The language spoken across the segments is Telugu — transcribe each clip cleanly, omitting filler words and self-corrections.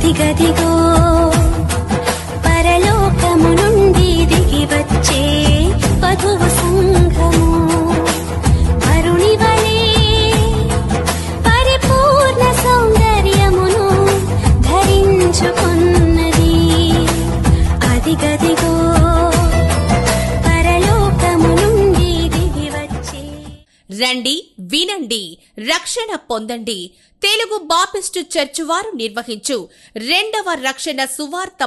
అదిగదిగో పరలోకము నుండి దిగి వచ్చే వధువు సంఘము వరుణి వలె పరిపూర్ణ సౌందర్యమును ధరించుకున్నది. అదిగదిగో పరలోకము నుండి దిగి వచ్చే. రండి, వినండి, రక్షణ పొందండి. తెలుగు బాప్టిస్టు చర్చ్ వారు నిర్వహించు రెండవ రక్షణ సువార్త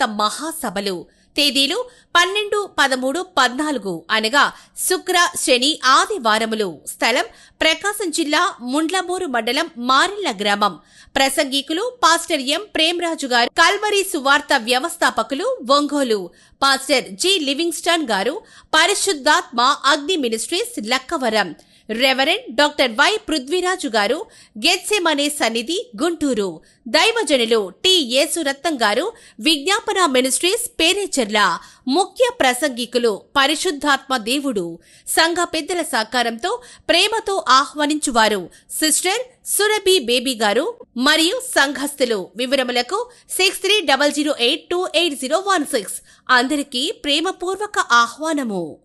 మహాసభలు తేదీలు 12, 13, 14 అనగా శుక్ర, శని, ఆదివారములు. స్థలం ప్రకాశం జిల్లా ముండ్లమూరు మండలం మారిళ్ల గ్రామం. ప్రసంగికులు పాస్టర్ ఎం ప్రేమరాజు గారు, కల్వరి సువార్త వ్యవస్థాపకులు, ఒంగోలు. పాస్టర్ జి లివింగ్స్టన్ గారు, పరిశుద్ధాత్మ అగ్ని ministries, Lakkavaram. Reverend doctor why Prithviraj గారు, గెత్సెమనే సన్నిధి, గుంటూరు. దైవజనులు టి యేసురత్నం గారు, విజ్ఞాపన మినిస్ట్రీస్, పేరేచెర్ల. ముఖ్య ప్రసంగికులు పరిశుద్ధాత్మ దేవుడు. సంఘ పెద్దల సహకారంతో ప్రేమతో ఆహ్వానించువారు సిస్టర్ సురభి బేబీ గారు మరియు సంఘస్థులు. వివరములకు 6300828016. అందరికీ ప్రేమపూర్వక ఆహ్వానము.